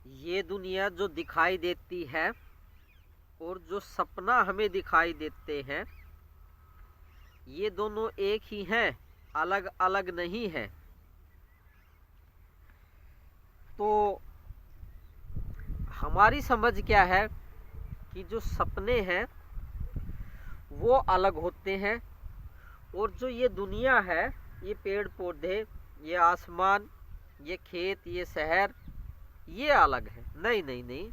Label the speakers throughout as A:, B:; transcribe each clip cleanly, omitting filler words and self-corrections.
A: ये दुनिया जो दिखाई देती है और जो सपना हमें दिखाई देते हैं, ये दोनों एक ही हैं, अलग अलग नहीं है। तो हमारी समझ क्या है कि जो सपने हैं वो अलग होते हैं और जो ये दुनिया है, ये पेड़ पौधे, ये आसमान, ये खेत, ये शहर, ये अलग है। नहीं नहीं नहीं,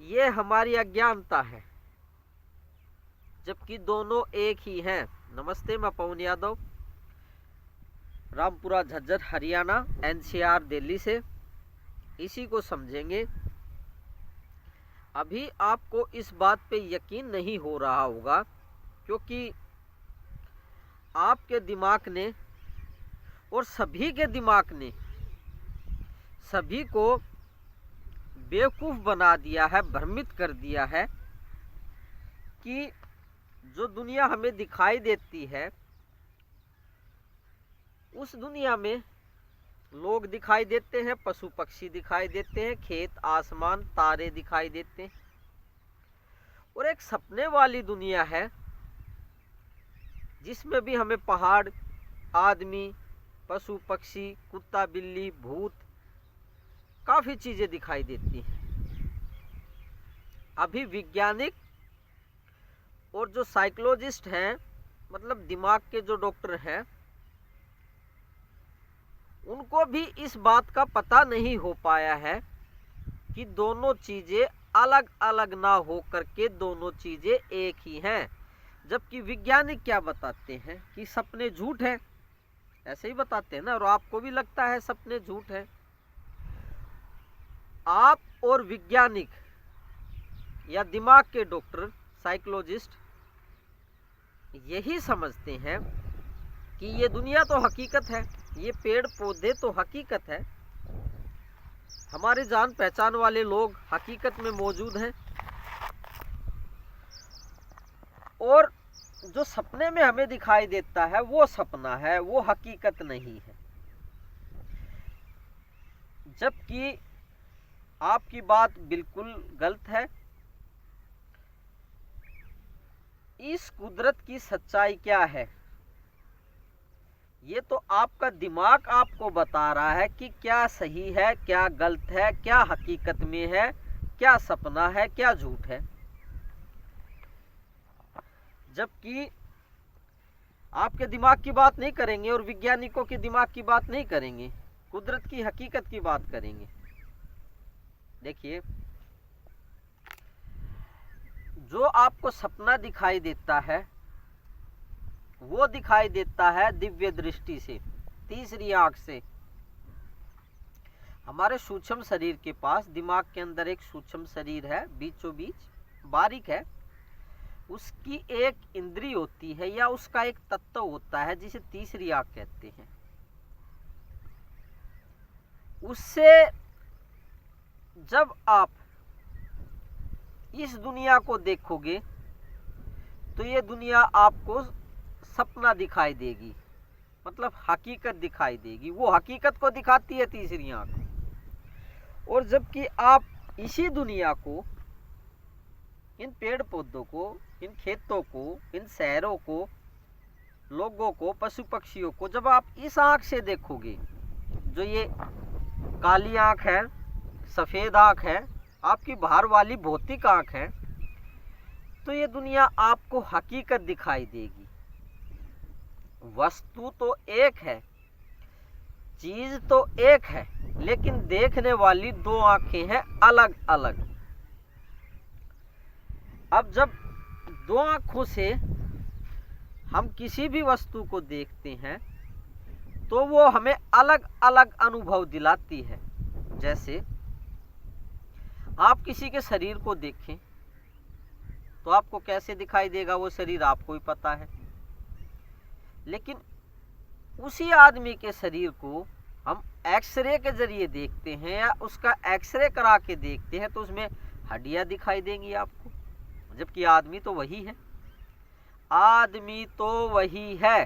A: ये हमारी अज्ञानता है, जबकि दोनों एक ही हैं। नमस्ते, मैं पवन यादव, रामपुरा झज्जर हरियाणा, एनसीआर दिल्ली से। इसी को समझेंगे। अभी आपको इस बात पे यकीन नहीं हो रहा होगा, क्योंकि आपके दिमाग ने और सभी के दिमाग ने सभी को बेवकूफ़ बना दिया है, भ्रमित कर दिया है कि जो दुनिया हमें दिखाई देती है, उस दुनिया में लोग दिखाई देते हैं, पशु पक्षी दिखाई देते हैं, खेत, आसमान, तारे दिखाई देते हैं। और एक सपने वाली दुनिया है जिसमें भी हमें पहाड़, आदमी, पशु पक्षी, कुत्ता बिल्ली, भूत, काफ़ी चीज़ें दिखाई देती हैं। अभी वैज्ञानिक और जो साइकोलॉजिस्ट हैं, मतलब दिमाग के जो डॉक्टर हैं, उनको भी इस बात का पता नहीं हो पाया है कि दोनों चीज़ें अलग अलग ना हो करके दोनों चीज़ें एक ही हैं। जबकि वैज्ञानिक क्या बताते हैं कि सपने झूठ हैं, ऐसे ही बताते हैं ना, और आपको भी लगता है सपने झूठ हैं। आप और वैज्ञानिक या दिमाग के डॉक्टर, साइकोलॉजिस्ट यही समझते हैं कि ये दुनिया तो हकीकत है, ये पेड़ पौधे तो हकीकत है, हमारे जान पहचान वाले लोग हकीकत में मौजूद हैं, और जो सपने में हमें दिखाई देता है वो सपना है, वो हकीकत नहीं है। जबकि आपकी बात बिल्कुल गलत है। इस कुदरत की सच्चाई क्या है, ये तो आपका दिमाग आपको बता रहा है कि क्या सही है, क्या गलत है, क्या हकीकत में है, क्या सपना है, क्या झूठ है। जबकि आपके दिमाग की बात नहीं करेंगे और वैज्ञानिकों के दिमाग की बात नहीं करेंगे, कुदरत की हकीकत की बात करेंगे। देखिए, जो आपको सपना दिखाई देता है वो दिखाई देता है दिव्य दृष्टि से, तीसरी आंख से। हमारे सूक्ष्म शरीर के पास, दिमाग के अंदर एक सूक्ष्म शरीर है, बीचों बीच बारीक है, उसकी एक इंद्री होती है या उसका एक तत्व होता है जिसे तीसरी आंख कहते हैं। उससे जब आप इस दुनिया को देखोगे तो ये दुनिया आपको सपना दिखाई देगी, मतलब हकीकत दिखाई देगी। वो हकीकत को दिखाती है तीसरी आंख। और जबकि आप इसी दुनिया को, इन पेड़ पौधों को, इन खेतों को, इन शहरों को, लोगों को, पशु पक्षियों को जब आप इस आंख से देखोगे, जो ये काली आंख है, सफ़ेद आंख है, आपकी बाहर वाली भौतिक आंख है, तो ये दुनिया आपको हकीकत दिखाई देगी। वस्तु तो एक है, चीज तो एक है, लेकिन देखने वाली दो आंखें हैं अलग अलग। अब जब दो आंखों से हम किसी भी वस्तु को देखते हैं तो वो हमें अलग अलग अनुभव दिलाती है। जैसे आप किसी के शरीर को देखें तो आपको कैसे दिखाई देगा वो शरीर, आपको ही पता है। लेकिन उसी आदमी के शरीर को हम एक्सरे के जरिए देखते हैं या उसका एक्सरे करा के देखते हैं तो उसमें हड्डियां दिखाई देंगी आपको, जबकि आदमी तो वही है, आदमी तो वही है।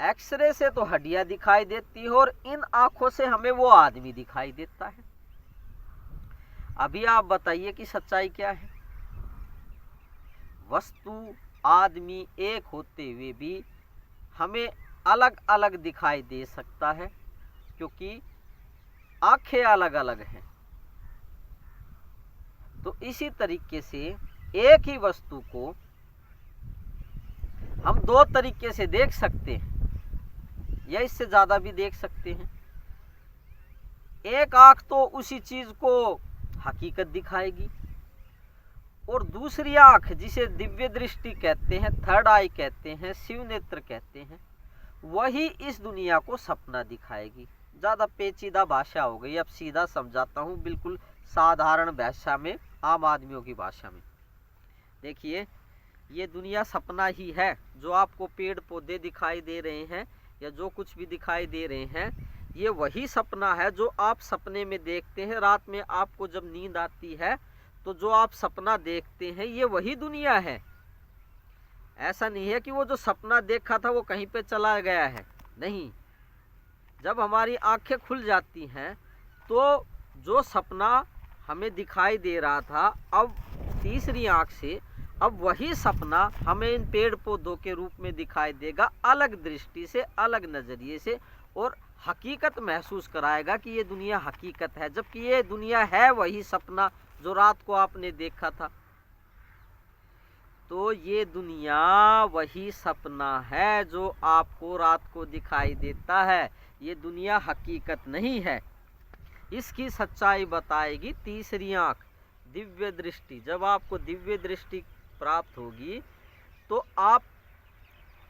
A: एक्सरे से तो हड्डियां दिखाई देती है और इन आंखों से हमें वो आदमी दिखाई देता है। अभी आप बताइए कि सच्चाई क्या है। वस्तु आदमी एक होते हुए भी हमें अलग अलग दिखाई दे सकता है, क्योंकि आंखें अलग अलग हैं। तो इसी तरीके से एक ही वस्तु को हम दो तरीके से देख सकते हैं या इससे ज्यादा भी देख सकते हैं। एक आंख तो उसी चीज को हकीकत दिखाएगी और दूसरी आंख, जिसे दिव्य दृष्टि कहते हैं, थर्ड आई कहते हैं, शिव नेत्र कहते हैं, वही इस दुनिया को सपना दिखाएगी। ज्यादा पेचीदा भाषा हो गई, अब सीधा समझाता हूँ, बिल्कुल साधारण भाषा में, आम आदमियों की भाषा में। देखिए, ये दुनिया सपना ही है। जो आपको पेड़ पौधे दिखाई दे रहे हैं या जो कुछ भी दिखाई दे रहे हैं, ये वही सपना है जो आप सपने में देखते हैं। रात में आपको जब नींद आती है तो जो आप सपना देखते हैं ये वही दुनिया है। ऐसा नहीं है कि वो जो सपना देखा था वो कहीं पे चला गया है, नहीं। जब हमारी आंखें खुल जाती हैं तो जो सपना हमें दिखाई दे रहा था, अब तीसरी आंख से अब वही सपना हमें इन पेड़ पौधों के रूप में दिखाई देगा, अलग दृष्टि से, अलग नजरिए से, और हकीकत महसूस कराएगा कि ये दुनिया हकीकत है, जबकि ये दुनिया है वही सपना जो रात को आपने देखा था। तो ये दुनिया वही सपना है जो आपको रात को दिखाई देता है, ये दुनिया हकीकत नहीं है। इसकी सच्चाई बताएगी तीसरी आंख, दिव्य दृष्टि। जब आपको दिव्य दृष्टि प्राप्त होगी तो आप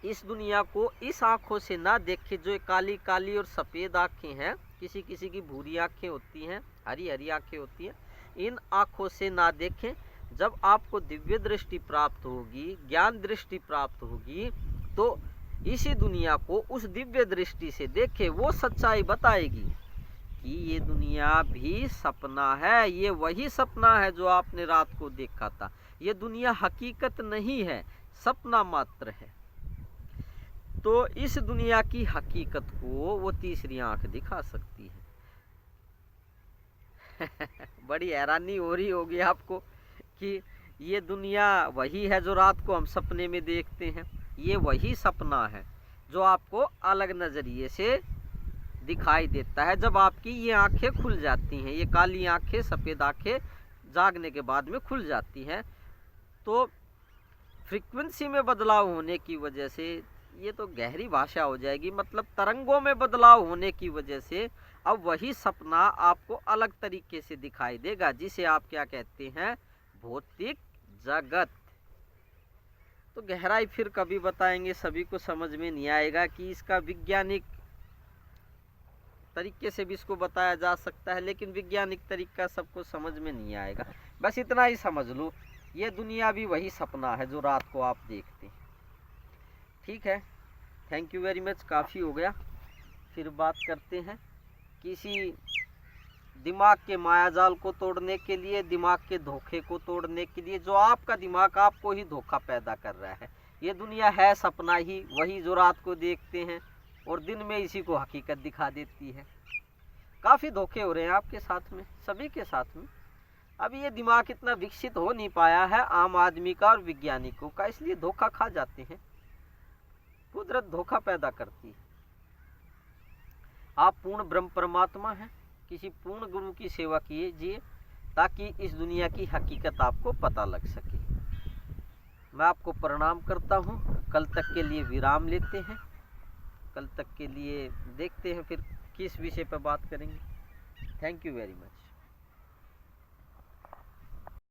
A: इस दुनिया को इस आंखों से ना देखें जो काली काली और सफ़ेद आंखें हैं, किसी किसी की भूरी आंखें होती हैं, हरी हरी आंखें होती हैं, इन आंखों से ना देखें। जब आपको दिव्य दृष्टि प्राप्त होगी, ज्ञान दृष्टि प्राप्त होगी, तो इसी दुनिया को उस दिव्य दृष्टि से देखें। वो सच्चाई बताएगी कि ये दुनिया भी सपना है, ये वही सपना है जो आपने रात को देखा था। ये दुनिया हकीकत नहीं है, सपना मात्र है। तो इस दुनिया की हकीकत को वो तीसरी आंख दिखा सकती है। बड़ी हैरानी हो रही होगी आपको कि ये दुनिया वही है जो रात को हम सपने में देखते हैं, ये वही सपना है जो आपको अलग नजरिए से दिखाई देता है जब आपकी ये आंखें खुल जाती हैं। ये काली आंखें, सफ़ेद आंखें जागने के बाद में खुल जाती हैं। तो फ्रीक्वेंसी में बदलाव होने की वजह से, ये तो गहरी भाषा हो जाएगी, मतलब तरंगों में बदलाव होने की वजह से अब वही सपना आपको अलग तरीके से दिखाई देगा, जिसे आप क्या कहते हैं, भौतिक जगत। तो गहराई फिर कभी बताएंगे, सभी को समझ में नहीं आएगा कि इसका वैज्ञानिक तरीके से भी इसको बताया जा सकता है, लेकिन वैज्ञानिक तरीका सबको समझ में नहीं आएगा। बस इतना ही समझ लो, ये दुनिया भी वही सपना है जो रात को आप देखते हैं। ठीक है, थैंक यू वेरी मच, काफ़ी हो गया। फिर बात करते हैं किसी दिमाग के मायाजाल को तोड़ने के लिए, दिमाग के धोखे को तोड़ने के लिए, जो आपका दिमाग आपको ही धोखा पैदा कर रहा है। ये दुनिया है सपना ही, वही जो रात को देखते हैं और दिन में इसी को हकीकत दिखा देती है। काफ़ी धोखे हो रहे हैं आपके साथ में, सभी के साथ में। अभी ये दिमाग इतना विकसित हो नहीं पाया है आम आदमी का और वैज्ञानिकों का, इसलिए धोखा खा जाते हैं। कुदरत धोखा पैदा करती है। आप पूर्ण ब्रह्म परमात्मा हैं, किसी पूर्ण गुरु की सेवा कीजिए ताकि इस दुनिया की हकीकत आपको पता लग सके। मैं आपको प्रणाम करता हूँ। कल तक के लिए विराम लेते हैं। कल तक के लिए देखते हैं फिर किस विषय पर बात करेंगे। Thank you very much.